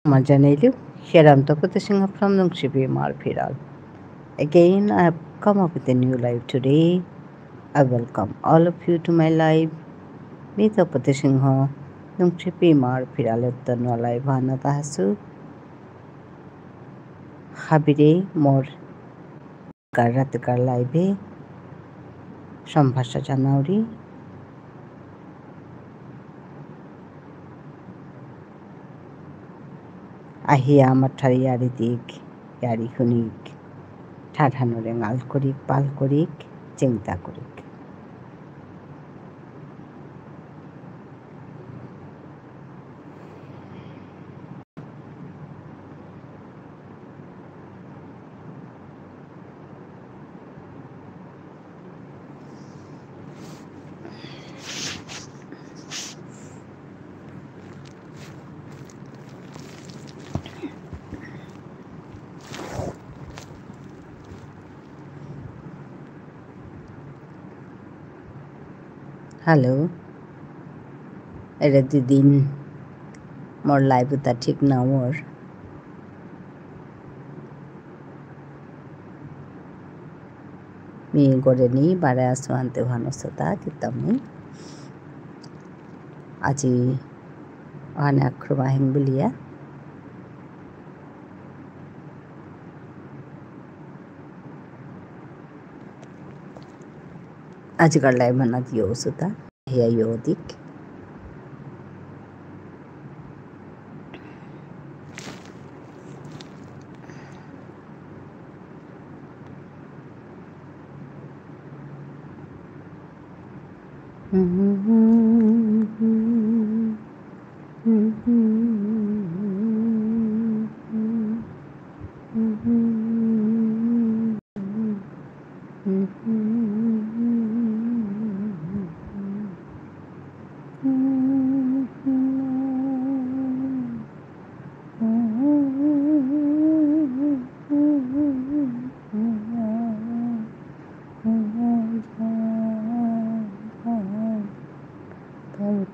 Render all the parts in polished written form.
Majanelu, Hiram Topatishing from Nungshibi Marpiral. Again, I have come up with a new live today. I welcome all of you to my live. Me Topatishing Ho, Nungshibi Marpiral at the no live Hanatahasu. Habire more Karatakar live, Shambhasha Janauri. Ahia Matari Yaridik, Yari Hunik, Tadhanuring Alkorik, Balkorik, Jingtakorik. Hello, এটা দুদিন মোর live তা ঠিক না মোর me গড়ে নি বারে আসো আনতে ভানসতা কিতামি আজি আনে আক্রমা হেংবলিয়া আজিকার লাইভ বানা দিও সুতা হিয়া ইয়োদিক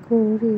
করে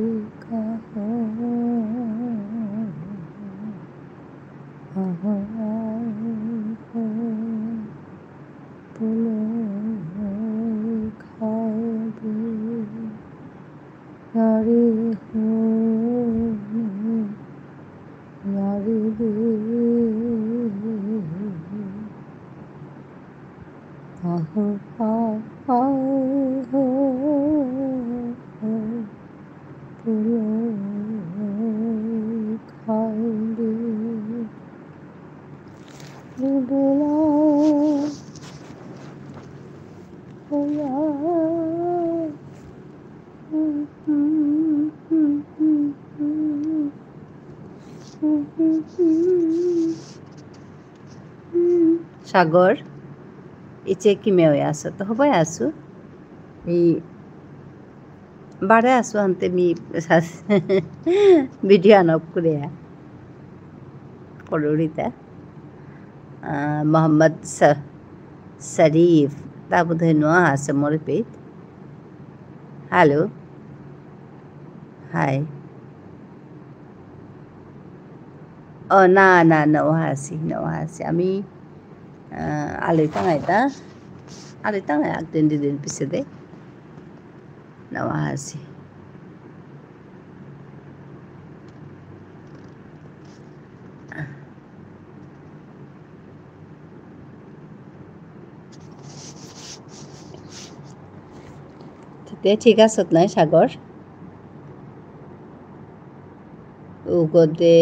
সাগর ইচে কিমেও আসো তো হবাই আসো মি বারে আসো আনতে মি ভিডিও আনপ করে করুরিতা মোহাম্মদ শরীফ তা বোধহয় নোয়া আছে মোর পেট হ্যালো হাই ও না না নোয়া আছি আমি আলুই টাঙাইতা আলুই টাঙাই একদিন দুদিন পিছে দে নোয়া আছি ঠিক আছত নাই সাগর উগতে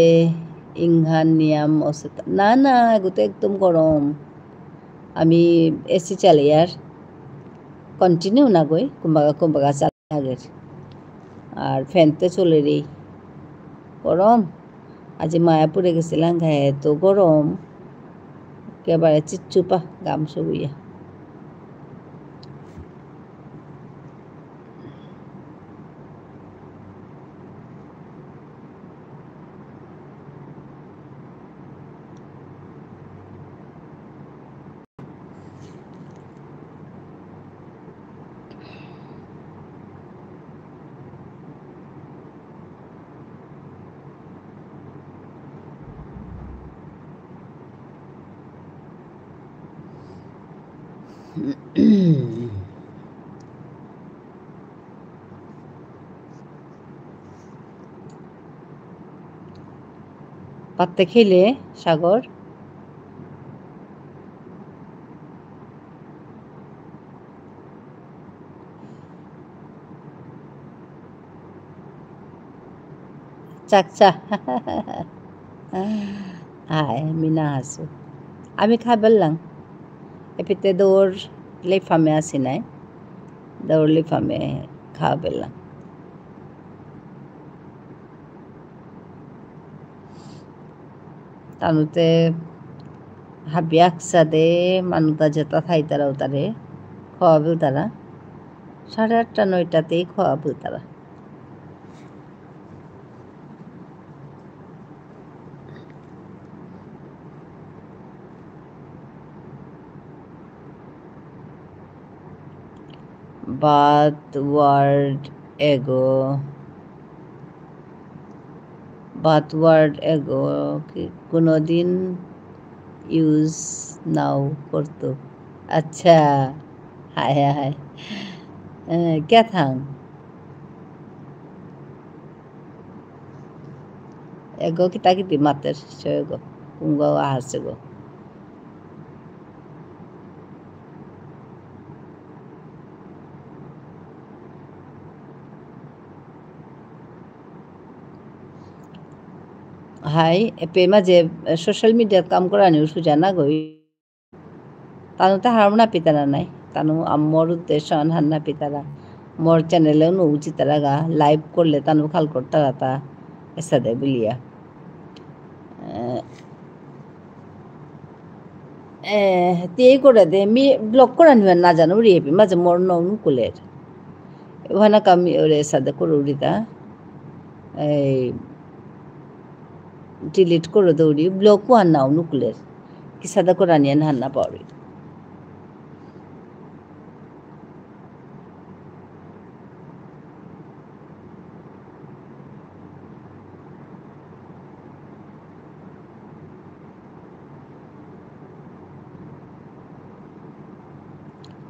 ইংহান নিয়াম অসত না না এগুতো একদম গরম আমি এসি চালাই আর কন্টিনিউ না গই কুম্বাগা চালাই আগের আর ফ্যানতে চলে রে গরম আজি মায়াপুরে গেছিলাম গায়ে এত গরম একেবারে চিচ্চুপা গাম সবুইয়া পাত্তে খেলে সাগর চাকচা হাই মিনা হাসু আমি খাই বললাম এপিতে দৌড় লেফামে আসি নাই দৌড় লেফামে খাওয়া পেলাম তানুতে হাবি আকসাদে মানুতা যেতা থাই তারা তারে খাওয়াবে তারা 8:30 9টাতেই খাওয়াবে তারা বাদ ওয়ার্ড এগো কি কোনোদিন ইউজ নাও করতো আচ্ছা হায় হায় क्या था एगो kita kiti mater sego kungo ahasego হাই এপে মাঝে সোশ্যাল মিডিয়াত কাম করা নিউ সুজানা গই তানো তা হারমনা পিতারা নাই তানো আম্মর উদ্দেশ্য হান্না পিতারা মোর চ্যানেলে নো উচিতারা গা লাইভ করলে তানো খাল করতারা তা এসা দে বিলিয়া তে করে দে মি ব্লক করা নিবেন না জানো রে মাঝে মোর নৌন কুলের ওখানে কামি ওরে সাদে করে উড়িতা এই ডিলিট করে দৌড়ি ব্লক ওয়ান নাও নুকুলের কি সাদা করে নিয়ে হান্না পাওয়ারি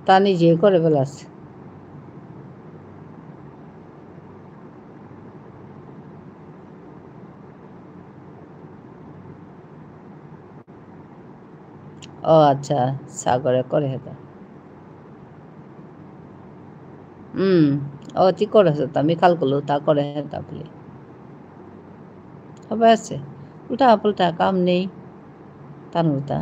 তা নিজে করে ফেলাছে ও আচ্ছা সাগরে করে হেতা ও ঠিক করেছে তো আমি খাল করলো তা করে হেতা বলে সবাই আছে উল্টা পাল্টা কাম নেই তানুতা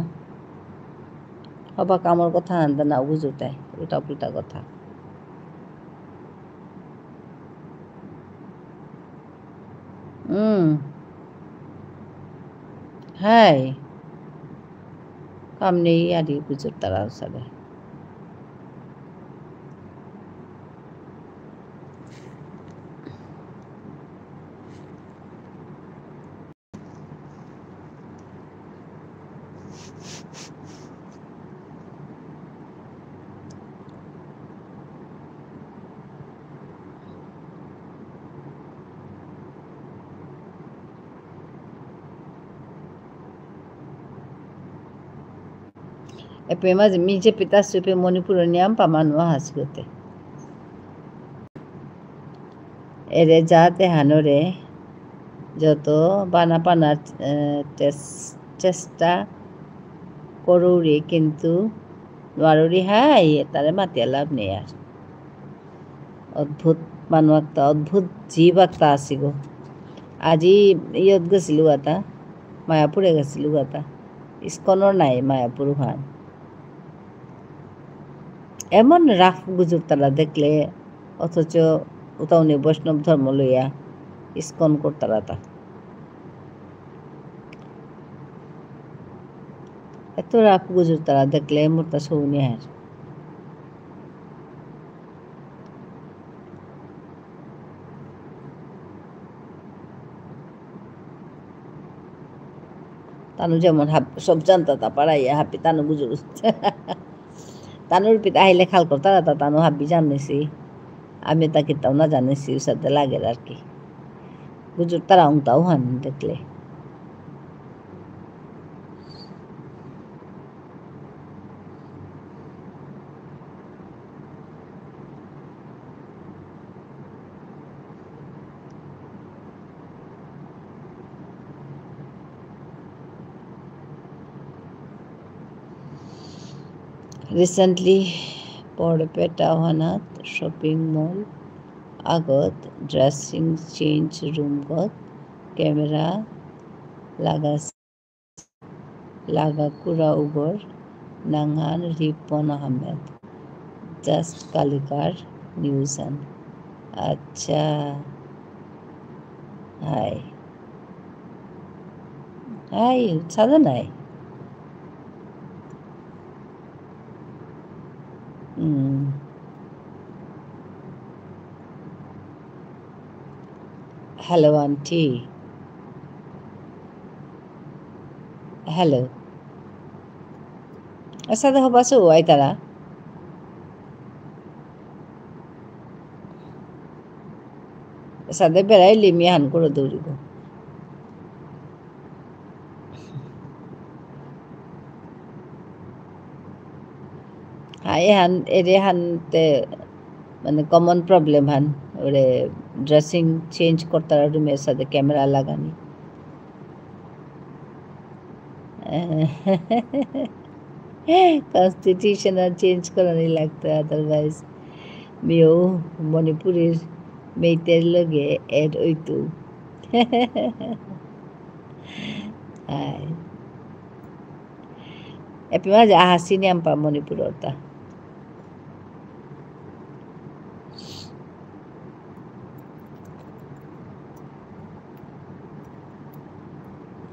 হবা কামর কথা আনতে না বুঝুতাই উল্টা পাল্টা কথা হ্যাঁ কাম নেই আর বুঝুর তারা সাথে এপে মাঝে মিজে পিতা সুপে মণিপুর নিয়াম পামানো হাসগতে এরে যাতে হানোরে যত বানা পানার চেষ্টা করুরি কিন্তু নোয়ারি হাই তারে মাতিয়া লাভ নেই আর অদ্ভুত মানুষ একটা অদ্ভুত জীব একটা আসিব আজি ইয়ত গেছিলো এটা মায়াপুরে গেছিলো এটা ইস্কনের নাই মায়াপুর হান এমন রাগ গুজব তারা দেখলে অথচ উতাউনি বৈষ্ণব ধর্ম লইয়া ইস্কন করতারা তা এত রাগ গুজব তারা দেখলে মোরটা সৌনি আর তানু যেমন সব জানতা তা পাড়াইয়া হাপি তানু গুজব তানুর পিতা আইলে খাল করতারা তা তানু হাবি জানেছি আমি তা কিতাও না জানেছি সাথে লাগে আর কি গুজব তারা তাও হান দেখলে ৰিচেণ্টলি বৰপেটা থানাত শ্বপিং মল আগত ড্ৰেছিং চেঞ্জ ৰুমত কেমেৰা লাগাকুৰা উগৰ নাঙান রিপন আহমেদ জাস্ট কালিকার নিউজান আচ্ছা হাই হাই সাদা নাই হ্যালো আন্টি হ্যালো সাদা হবাসো আই তারা সাদে বেড়াইলি মিয়াহান করে দৌড়িব হান এরে হানতে মানে কমন প্রবলেম হান ওরে ড্রেসিং চেঞ্জ করতারা রুমের সাথে ক্যামেরা লাগানি কনস্টিটিউশনাল চেঞ্জ করানি লাগতো আদারওয়াইজ মেয়েও মণিপুরের মেয়েদের লগে এড হইতো এপি মাঝে আহাসি নিয়াম্পা মণিপুরটা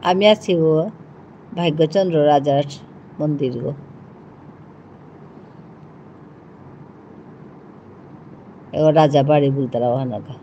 আমি আছি গো ভাগ্যচন্দ্র রাজার মন্দির গো এবার রাজা বাড়ি বুলতারা ওহানাকা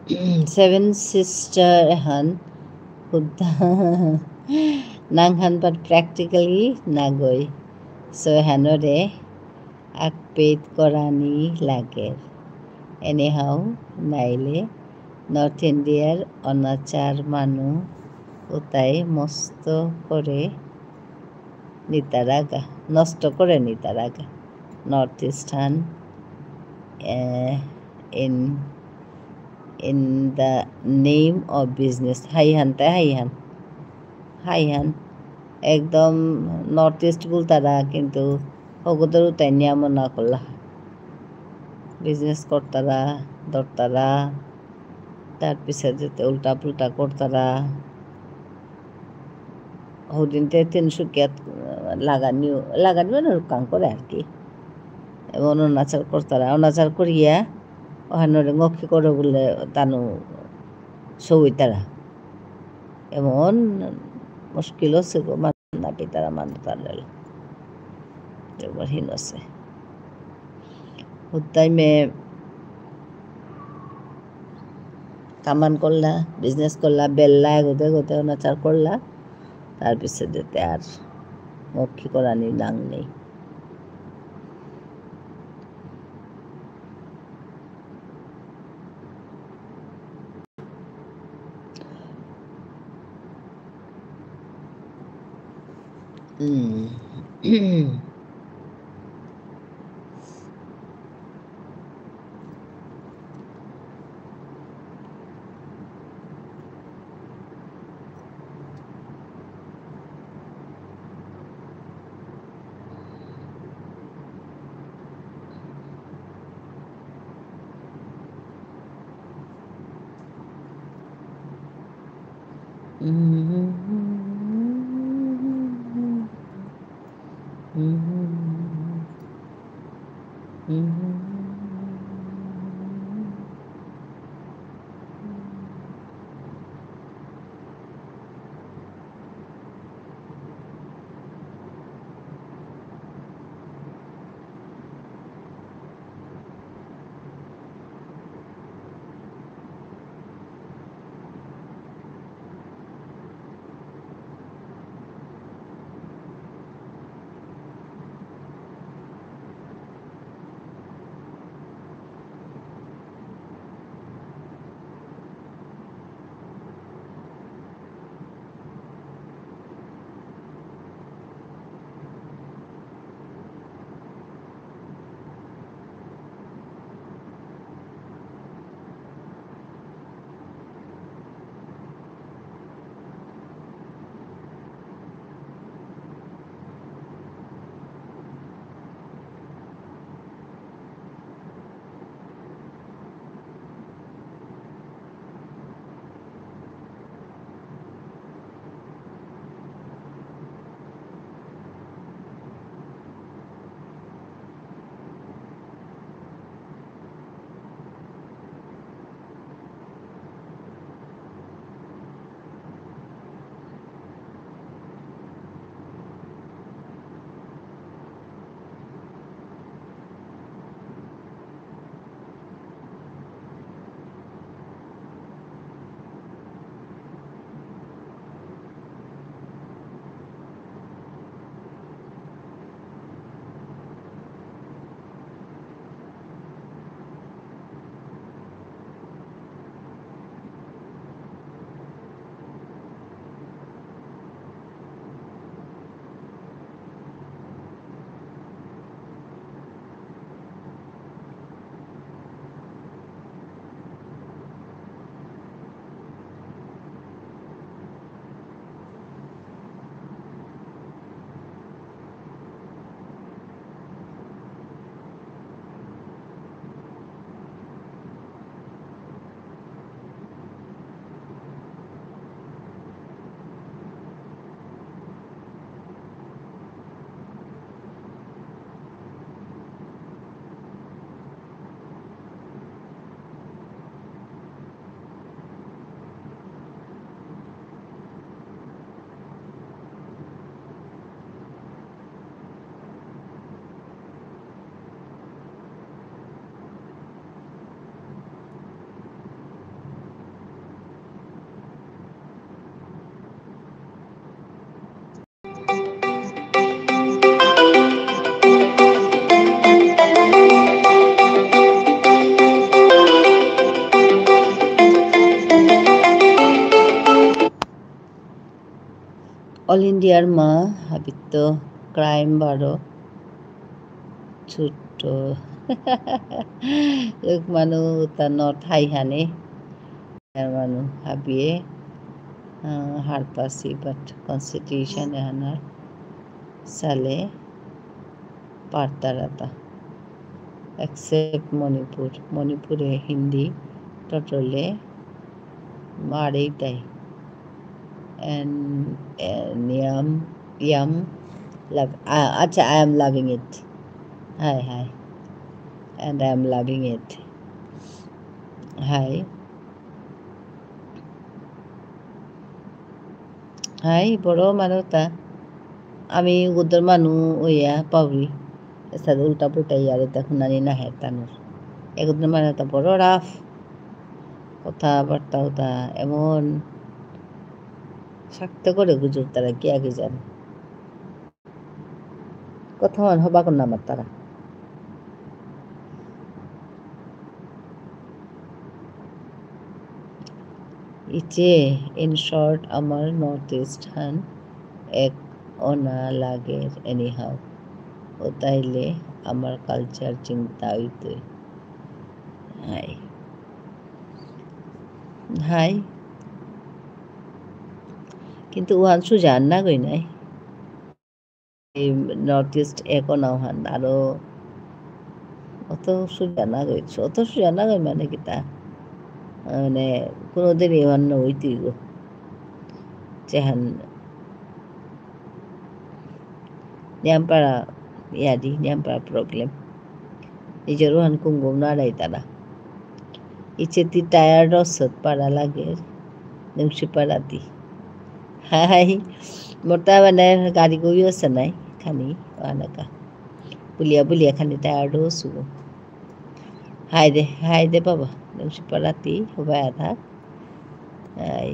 সেভেন সিস্টাৰ এখন শুদ্ধা নাংখান বাট প্ৰেক্টিকেলি নাগৈ ছয়হানৰে আগপেট কৰাণী লাগে এনেহাও নাইলে নৰ্থ ইণ্ডিয়াৰ অনাচাৰ মানুহ ওটাই মস্ত করে নিতারাগা নষ্ট করে নিতারাগা north eastern in in the name of business হাইহান তাই হাইহান একদম নর্থ ইস্ট বলতারা কিন্তু হগদরও তাই নিয়ম না করলা বিজনেস করতারা ধরতারা তার পিছে যেতে উল্টা পুল্টা করতারা হদিনতে তিনসুকিয়াত লাগানি মানে কাম করে আর কি এবং অনাচার করতারা অনাচার করিয়া ওখানে ngকি করে বলে তানু সৌইতারা এমন মুশকিল হচ্ছে গো না পিতারা মানুষ তার একবার হীন আছে টাইমে কামান করলা বিজনেস করলা বেললা এগোতে অনাচার করলা তার পিছে যেতে আর মক্ষী করানির নাং নেই অল ইন্ডিয়ার মা হাবিত্য ক্রাইম বারো ছোট্ট মানু তার ঠাই হানে মানু হাবিয়ে হারপাসি বাট কনস্টিটিউশন হানার সালে পারতারাতা except মণিপুরে হিন্দি টটলে মারেই তাই and yum love acha I am loving it hi and I am loving it hi বড় মানুতা আমি উদর মানু ওইয়া পাউরি এসাদ উল্টা পুল্টা ইয়ারে তখন নানি না হেতানোর একদম মানে তা বড় রাফ কথাবার্তা ওটা এমন শাক্ত করে গুজুর তারা কি আগে জানে কথা মান হবা কোন আমার তারা ইচে ইন শর্ট আমার নর্থ ইস্ট হান এক অনা লাগের এনিহাও ও তাইলে আমার কালচার চিন্তা হইতে হাই কিন্তু ওহান সুজান না গই নাই এই নর্থ ইস্ট এক অনাও হান আরো অত সুজা না গই অত সুজা না গই মানে কি তা মানে কোনোদিন ইহান হইতেই গো চেহান নিয়ামপাড়া ইয়াদি নিয়ামপাড়া প্রবলেম নিজের ওহান কুঙ্গম নাড়াই তারা ইচেতি টায়ার্ড অসত পাড়া লাগে নিমসিপাড়াতি হাই মোটা মানে গাড়ি গই আছে নাই খানি আনাকা বুলিয়া খানি টায়ার্ড হসু হাই দে বাবা নিমসিপাড়াতি হবাই আধা হাই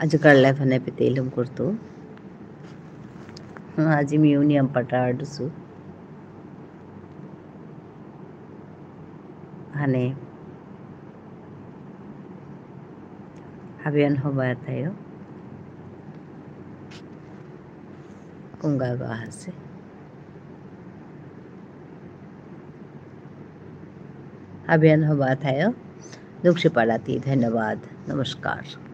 आज कडला फने पेतेलम करतो आज मिउनियम पटाडसु हाने habian hoba tayo kung gagahase habian hoba tayo दुख से पढ़ाती। धन्यवाद, नमस्कार।